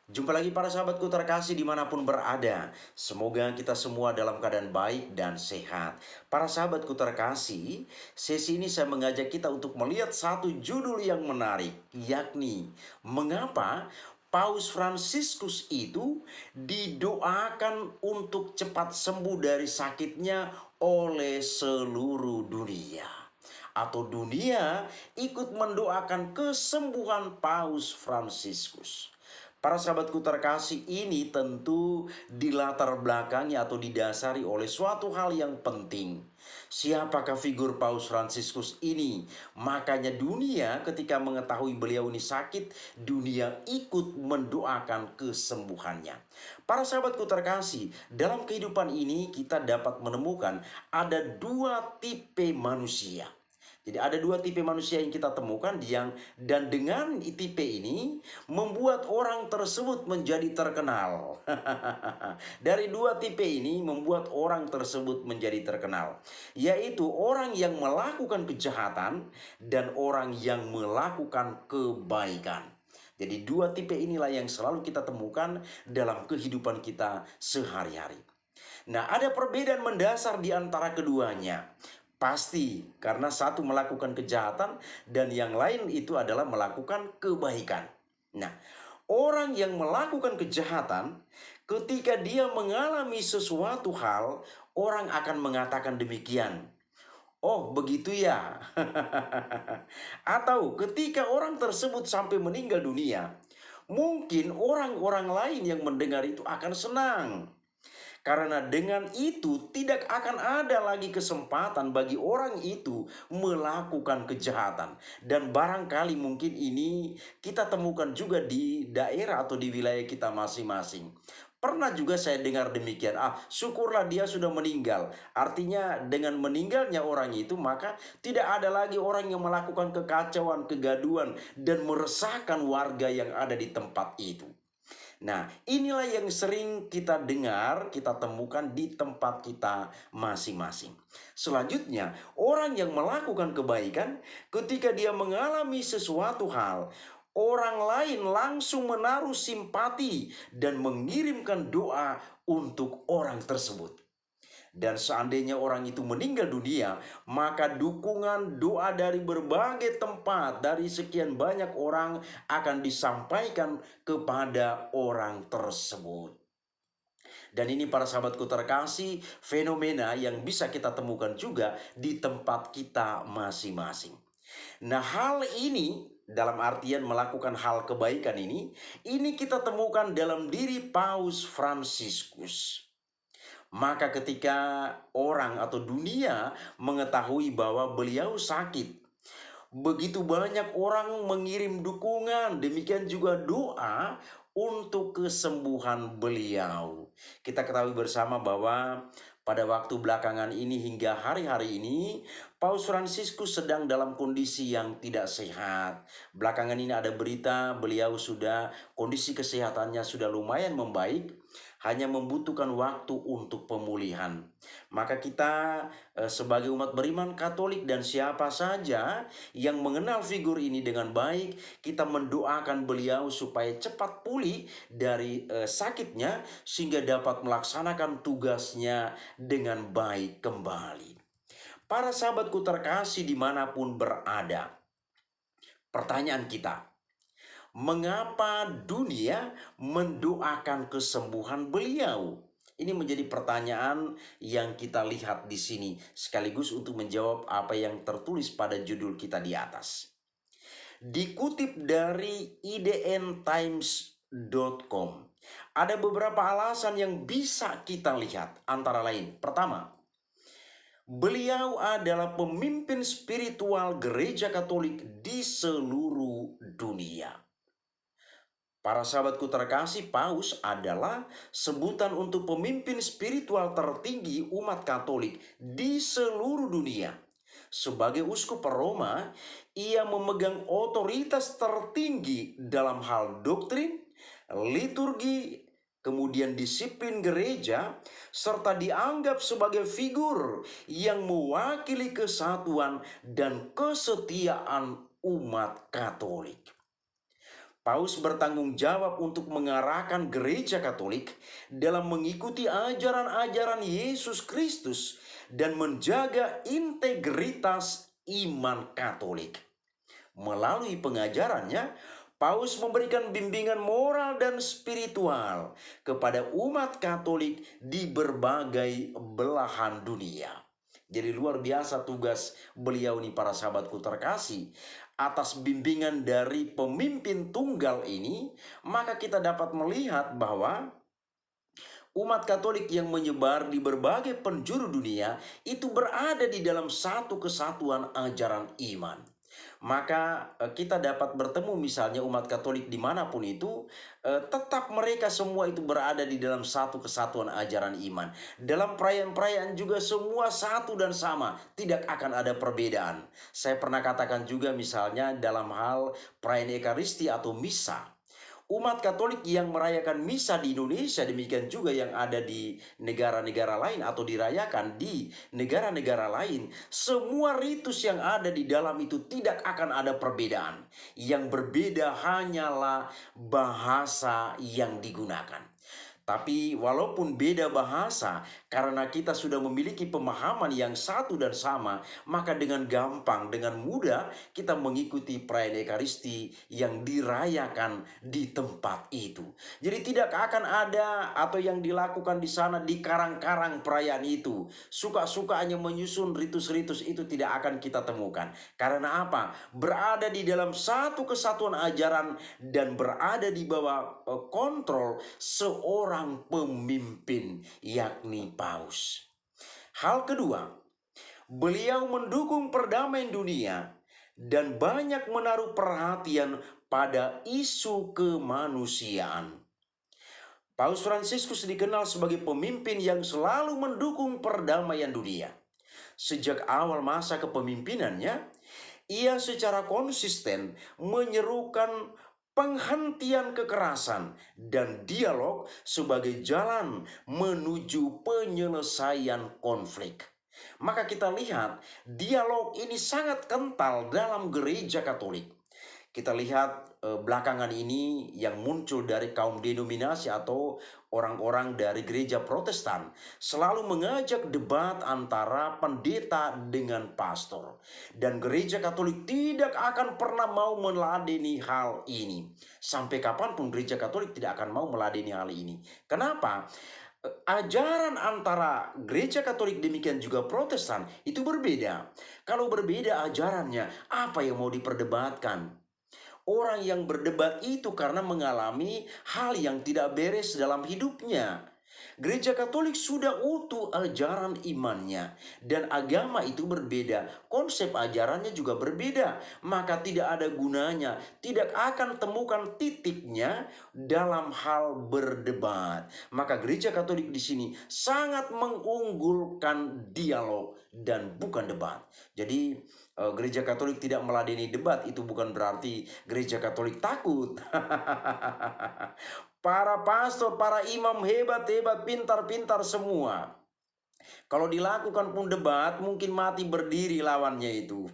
Jumpa lagi para sahabatku terkasih dimanapun berada. Semoga kita semua dalam keadaan baik dan sehat. Para sahabatku terkasih, sesi ini saya mengajak kita untuk melihat satu judul yang menarik, yakni mengapa Paus Fransiskus itu didoakan untuk cepat sembuh dari sakitnya oleh seluruh dunia. Atau dunia ikut mendoakan kesembuhan Paus Fransiskus. Para sahabatku terkasih, ini tentu dilatar belakangi atau didasari oleh suatu hal yang penting. Siapakah figur Paus Fransiskus ini? Makanya dunia ketika mengetahui beliau ini sakit, dunia ikut mendoakan kesembuhannya. Para sahabatku terkasih, dalam kehidupan ini kita dapat menemukan ada dua tipe manusia. Jadi ada dua tipe manusia yang kita temukan dan dengan tipe ini membuat orang tersebut menjadi terkenal. Dari dua tipe ini membuat orang tersebut menjadi terkenal, yaitu orang yang melakukan kejahatan dan orang yang melakukan kebaikan. Jadi dua tipe inilah yang selalu kita temukan dalam kehidupan kita sehari-hari. Nah, ada perbedaan mendasar di antara keduanya. Pasti, karena satu melakukan kejahatan dan yang lain itu adalah melakukan kebaikan. Nah, orang yang melakukan kejahatan, ketika dia mengalami sesuatu hal, orang akan mengatakan demikian. Oh, begitu ya. Atau ketika orang tersebut sampai meninggal dunia, mungkin orang-orang lain yang mendengar itu akan senang. Karena dengan itu tidak akan ada lagi kesempatan bagi orang itu melakukan kejahatan. Dan barangkali mungkin ini kita temukan juga di daerah atau di wilayah kita masing-masing. Pernah juga saya dengar demikian, syukurlah dia sudah meninggal. Artinya dengan meninggalnya orang itu maka tidak ada lagi orang yang melakukan kekacauan, kegaduhan dan meresahkan warga yang ada di tempat itu. Nah, inilah yang sering kita dengar, kita temukan di tempat kita masing-masing. Selanjutnya, orang yang melakukan kebaikan, ketika dia mengalami sesuatu hal, orang lain langsung menaruh simpati dan mengirimkan doa untuk orang tersebut. Dan seandainya orang itu meninggal dunia, maka dukungan doa dari berbagai tempat, dari sekian banyak orang akan disampaikan kepada orang tersebut. Dan ini para sahabatku terkasih, fenomena yang bisa kita temukan juga di tempat kita masing-masing. Nah, hal ini dalam artian melakukan hal kebaikan ini kita temukan dalam diri Paus Fransiskus. Maka ketika orang atau dunia mengetahui bahwa beliau sakit, begitu banyak orang mengirim dukungan, demikian juga doa untuk kesembuhan beliau. Kita ketahui bersama bahwa pada waktu belakangan ini hingga hari-hari ini, Paus Fransiskus sedang dalam kondisi yang tidak sehat. Belakangan ini ada berita beliau kondisi kesehatannya sudah lumayan membaik, hanya membutuhkan waktu untuk pemulihan. Maka kita sebagai umat beriman Katolik dan siapa saja yang mengenal figur ini dengan baik, kita mendoakan beliau supaya cepat pulih dari sakitnya sehingga dapat melaksanakan tugasnya dengan baik kembali. Para sahabatku terkasih dimanapun berada, pertanyaan kita, mengapa dunia mendoakan kesembuhan beliau? Ini menjadi pertanyaan yang kita lihat di sini, sekaligus untuk menjawab apa yang tertulis pada judul kita di atas. Dikutip dari idntimes.com, ada beberapa alasan yang bisa kita lihat. Antara lain, pertama, beliau adalah pemimpin spiritual gereja Katolik di seluruh dunia. Para sahabatku terkasih, Paus adalah sebutan untuk pemimpin spiritual tertinggi umat Katolik di seluruh dunia. Sebagai uskup Roma, ia memegang otoritas tertinggi dalam hal doktrin, liturgi, kemudian disiplin gereja, serta dianggap sebagai figur yang mewakili kesatuan dan kesetiaan umat Katolik. Paus bertanggung jawab untuk mengarahkan gereja Katolik dalam mengikuti ajaran-ajaran Yesus Kristus dan menjaga integritas iman Katolik. Melalui pengajarannya, Paus memberikan bimbingan moral dan spiritual kepada umat Katolik di berbagai belahan dunia. Jadi luar biasa tugas beliau nih para sahabatku terkasih. Atas bimbingan dari pemimpin tunggal ini, maka kita dapat melihat bahwa umat Katolik yang menyebar di berbagai penjuru dunia itu berada di dalam satu kesatuan ajaran iman. Maka kita dapat bertemu misalnya umat Katolik dimanapun itu, tetap mereka semua itu berada di dalam satu kesatuan ajaran iman. Dalam perayaan-perayaan juga semua satu dan sama, tidak akan ada perbedaan. Saya pernah katakan juga misalnya dalam hal perayaan Ekaristi atau Misa. Umat Katolik yang merayakan misa di Indonesia, demikian juga yang ada di negara-negara lain atau dirayakan di negara-negara lain, semua ritus yang ada di dalam itu tidak akan ada perbedaan. Yang berbeda hanyalah bahasa yang digunakan. Tapi walaupun beda bahasa, karena kita sudah memiliki pemahaman yang satu dan sama, maka dengan gampang, dengan mudah kita mengikuti perayaan Ekaristi yang dirayakan di tempat itu. Jadi tidak akan ada atau yang dilakukan di sana di karang-karang perayaan itu. Suka-suka hanya menyusun ritus-ritus itu tidak akan kita temukan. Karena apa? Berada di dalam satu kesatuan ajaran dan berada di bawah kontrol seorang pemimpin, yakni Paus. Hal kedua, beliau mendukung perdamaian dunia dan banyak menaruh perhatian pada isu kemanusiaan. Paus Fransiskus dikenal sebagai pemimpin yang selalu mendukung perdamaian dunia. Sejak awal masa kepemimpinannya, ia secara konsisten menyerukan penghentian kekerasan dan dialog sebagai jalan menuju penyelesaian konflik. Maka kita lihat dialog ini sangat kental dalam gereja Katolik. Kita lihat belakangan ini yang muncul dari kaum denominasi atau orang-orang dari gereja Protestan selalu mengajak debat antara pendeta dengan pastor. Dan gereja Katolik tidak akan pernah mau meladeni hal ini. Sampai kapanpun gereja Katolik tidak akan mau meladeni hal ini. Kenapa? Ajaran antara gereja Katolik demikian juga Protestan itu berbeda. Kalau berbeda ajarannya, apa yang mau diperdebatkan? Orang yang berdebat itu karena mengalami hal yang tidak beres dalam hidupnya. Gereja Katolik sudah utuh ajaran imannya dan agama itu berbeda. Konsep ajarannya juga berbeda. Maka tidak ada gunanya, tidak akan temukan titiknya dalam hal berdebat. Maka gereja Katolik di sini sangat mengunggulkan dialog dan bukan debat. Jadi gereja Katolik tidak meladeni debat itu bukan berarti gereja Katolik takut. Para pastor, para imam hebat-hebat, pintar-pintar semua. Kalau dilakukan pun debat, mungkin mati berdiri lawannya itu.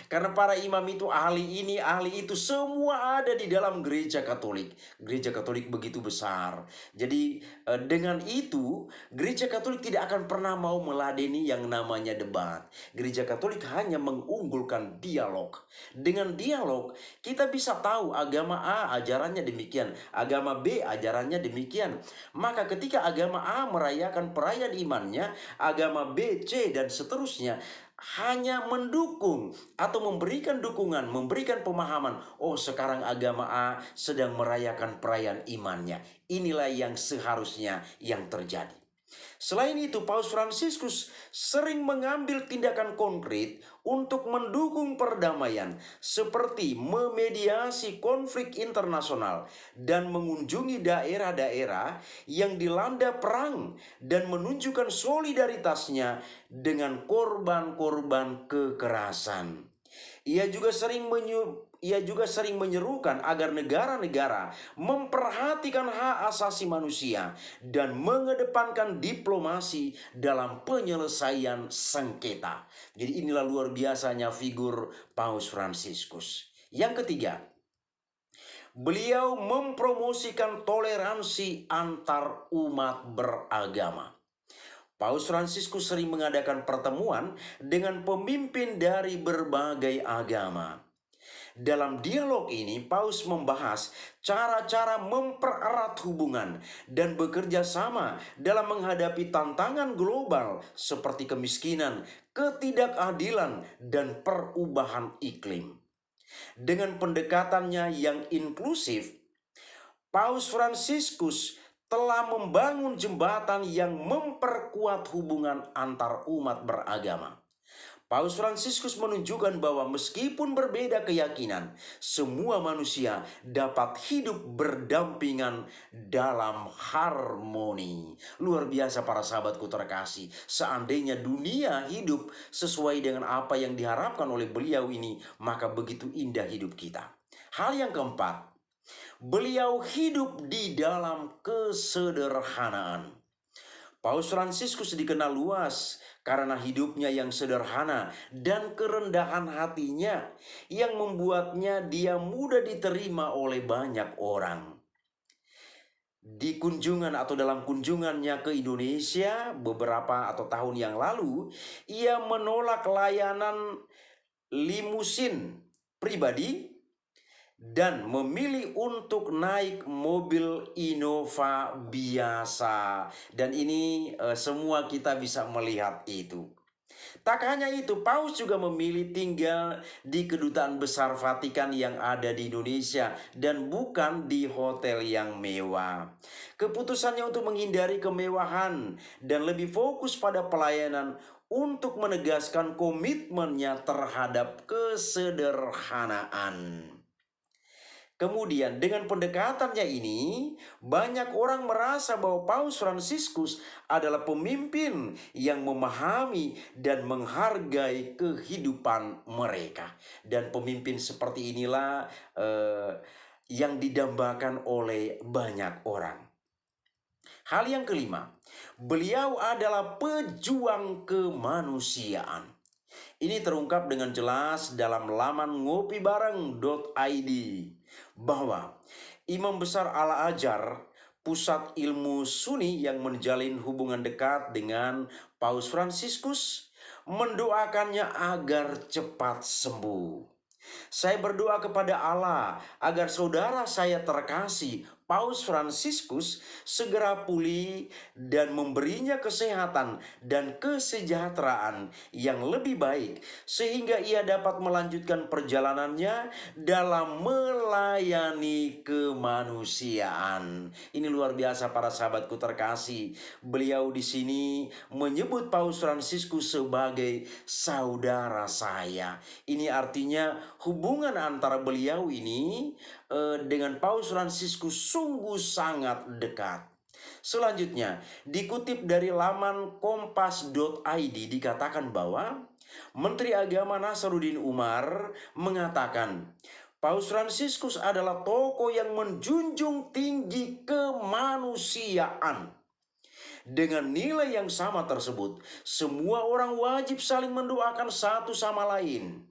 Karena para imam itu ahli ini, ahli itu, semua ada di dalam gereja Katolik. Gereja Katolik begitu besar. Jadi dengan itu, gereja Katolik tidak akan pernah mau meladeni yang namanya debat. Gereja Katolik hanya mengunggulkan dialog. Dengan dialog, kita bisa tahu agama A ajarannya demikian, agama B ajarannya demikian. Maka ketika agama A merayakan perayaan imannya, agama B, C, dan seterusnya hanya mendukung atau memberikan dukungan, memberikan pemahaman. Oh, sekarang agama A sedang merayakan perayaan imannya. Inilah yang seharusnya yang terjadi. Selain itu, Paus Fransiskus sering mengambil tindakan konkret untuk mendukung perdamaian, seperti memediasi konflik internasional dan mengunjungi daerah-daerah yang dilanda perang dan menunjukkan solidaritasnya dengan korban-korban kekerasan. Ia juga sering menyerukan agar negara-negara memperhatikan hak asasi manusia dan mengedepankan diplomasi dalam penyelesaian sengketa. Jadi inilah luar biasanya figur Paus Fransiskus. Yang ketiga, Beliau mempromosikan toleransi antar umat beragama. Paus Fransiskus sering mengadakan pertemuan dengan pemimpin dari berbagai agama. Dalam dialog ini, Paus membahas cara-cara mempererat hubungan dan bekerja sama dalam menghadapi tantangan global seperti kemiskinan, ketidakadilan, dan perubahan iklim. Dengan pendekatannya yang inklusif, Paus Fransiskus telah membangun jembatan yang memperkuat hubungan antar umat beragama. Paus Fransiskus menunjukkan bahwa meskipun berbeda keyakinan, semua manusia dapat hidup berdampingan dalam harmoni. Luar biasa para sahabatku terkasih. Seandainya dunia hidup sesuai dengan apa yang diharapkan oleh beliau ini, maka begitu indah hidup kita. Hal yang keempat, beliau hidup di dalam kesederhanaan. Paus Fransiskus dikenal luas karena hidupnya yang sederhana dan kerendahan hatinya yang membuatnya dia mudah diterima oleh banyak orang. Di kunjungan atau dalam kunjungannya ke Indonesia beberapa atau tahun yang lalu, ia menolak layanan limusin pribadi dan memilih untuk naik mobil Innova biasa. Dan ini semua kita bisa melihat itu. Tak hanya itu, Paus juga memilih tinggal di Kedutaan Besar Vatikan yang ada di Indonesia dan bukan di hotel yang mewah. Keputusannya untuk menghindari kemewahan dan lebih fokus pada pelayanan untuk menegaskan komitmennya terhadap kesederhanaan. Kemudian dengan pendekatannya ini, banyak orang merasa bahwa Paus Fransiskus adalah pemimpin yang memahami dan menghargai kehidupan mereka. Dan pemimpin seperti inilah yang didambakan oleh banyak orang. Hal yang kelima, beliau adalah pejuang kemanusiaan. Ini terungkap dengan jelas dalam laman ngopibareng.id bahwa Imam Besar Al-Azhar, pusat ilmu Sunni yang menjalin hubungan dekat dengan Paus Fransiskus, mendoakannya agar cepat sembuh. Saya berdoa kepada Allah agar saudara saya terkasih Paus Fransiskus segera pulih dan memberinya kesehatan dan kesejahteraan yang lebih baik sehingga ia dapat melanjutkan perjalanannya dalam melayani kemanusiaan. Ini luar biasa para sahabatku terkasih. Beliau di sini menyebut Paus Fransiskus sebagai saudara saya. Ini artinya hubungan antara beliau ini dengan Paus Fransiskus sungguh sangat dekat. Selanjutnya, dikutip dari laman kompas.id dikatakan bahwa Menteri Agama Nasaruddin Umar mengatakan, Paus Fransiskus adalah tokoh yang menjunjung tinggi kemanusiaan. Dengan nilai yang sama tersebut, semua orang wajib saling mendoakan satu sama lain.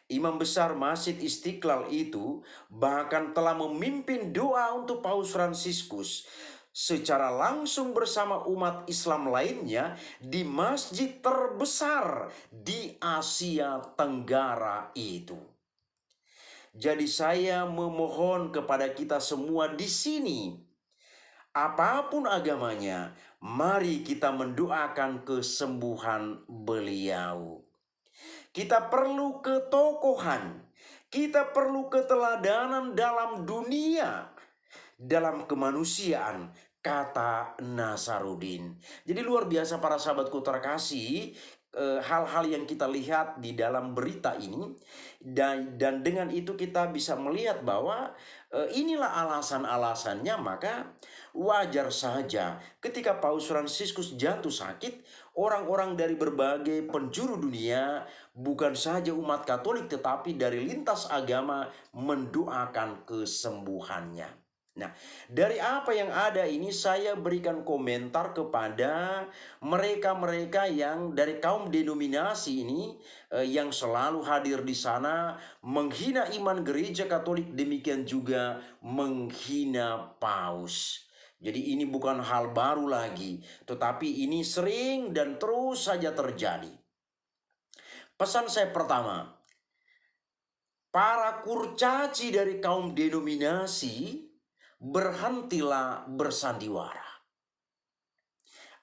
Imam besar Masjid Istiqlal itu bahkan telah memimpin doa untuk Paus Fransiskus secara langsung bersama umat Islam lainnya di masjid terbesar di Asia Tenggara itu. Jadi saya memohon kepada kita semua di sini, apapun agamanya, mari kita mendoakan kesembuhan beliau. Kita perlu ketokohan, kita perlu keteladanan dalam dunia, dalam kemanusiaan, kata Nasaruddin. Jadi luar biasa para sahabatku terkasih, hal-hal yang kita lihat di dalam berita ini, dan dengan itu kita bisa melihat bahwa inilah alasan-alasannya. Maka wajar saja ketika Paus Fransiskus jatuh sakit, orang-orang dari berbagai penjuru dunia, bukan saja umat Katolik tetapi dari lintas agama, mendoakan kesembuhannya. Nah, dari apa yang ada ini saya berikan komentar kepada mereka-mereka yang dari kaum denominasi ini yang selalu hadir di sana menghina iman gereja Katolik, demikian juga menghina paus. Jadi ini bukan hal baru lagi, tetapi ini sering dan terus saja terjadi. Pesan saya pertama, para kurcaci dari kaum denominasi, berhentilah bersandiwara.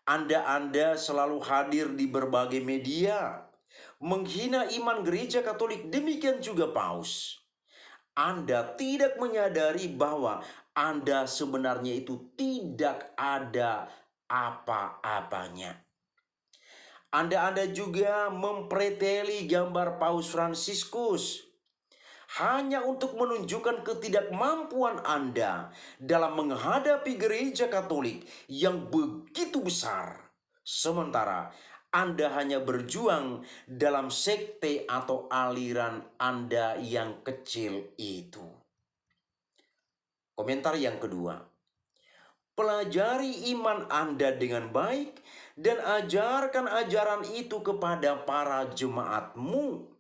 Anda selalu hadir di berbagai media, menghina iman gereja Katolik, demikian juga paus. Anda tidak menyadari bahwa Anda sebenarnya itu tidak ada apa-apanya. Anda juga mempreteli gambar Paus Fransiskus hanya untuk menunjukkan ketidakmampuan Anda dalam menghadapi gereja Katolik yang begitu besar. Sementara Anda hanya berjuang dalam sekte atau aliran Anda yang kecil itu. Komentar yang kedua, pelajari iman Anda dengan baik dan ajarkan ajaran itu kepada para jemaatmu.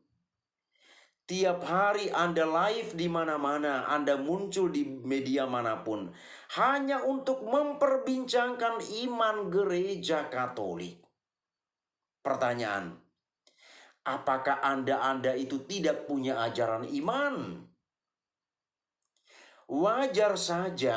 Tiap hari Anda live di mana-mana, Anda muncul di media manapun, hanya untuk memperbincangkan iman gereja Katolik. Pertanyaan, apakah Anda itu tidak punya ajaran iman? Wajar saja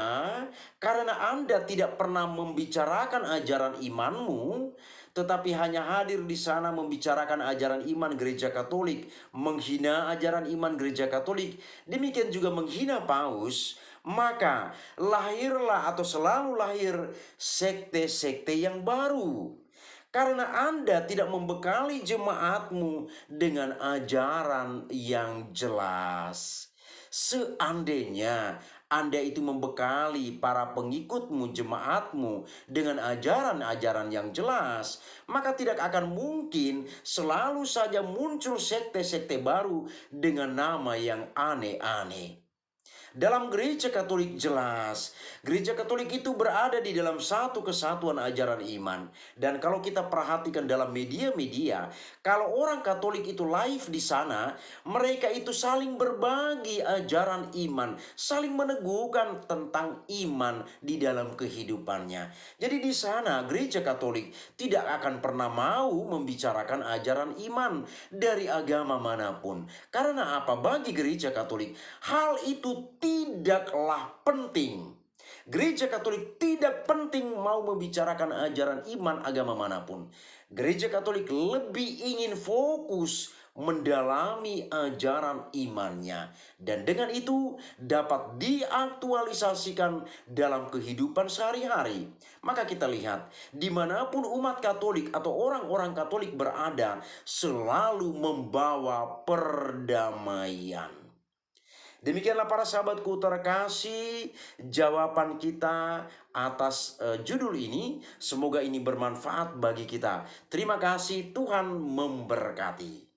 karena Anda tidak pernah membicarakan ajaran imanmu, tetapi hanya hadir di sana membicarakan ajaran iman gereja Katolik, menghina ajaran iman gereja Katolik, demikian juga menghina paus, maka lahirlah atau selalu lahir sekte-sekte yang baru. Karena Anda tidak membekali jemaatmu dengan ajaran yang jelas. Seandainya Anda itu membekali para pengikutmu, jemaatmu dengan ajaran-ajaran yang jelas, maka tidak akan mungkin selalu saja muncul sekte-sekte baru dengan nama yang aneh-aneh. Dalam gereja Katolik jelas, gereja Katolik itu berada di dalam satu kesatuan ajaran iman. Dan kalau kita perhatikan dalam media-media, kalau orang Katolik itu live di sana, mereka itu saling berbagi ajaran iman, saling meneguhkan tentang iman di dalam kehidupannya. Jadi di sana gereja Katolik tidak akan pernah mau membicarakan ajaran iman dari agama manapun. Karena apa? Bagi gereja Katolik, hal itu tidaklah penting. Gereja Katolik tidak penting mau membicarakan ajaran iman agama manapun. Gereja Katolik lebih ingin fokus mendalami ajaran imannya. Dan dengan itu dapat diaktualisasikan dalam kehidupan sehari-hari. Maka kita lihat, dimanapun umat Katolik atau orang-orang Katolik berada, selalu membawa perdamaian. Demikianlah para sahabatku terkasih, jawaban kita atas judul ini. Semoga ini bermanfaat bagi kita. Terima kasih, Tuhan memberkati.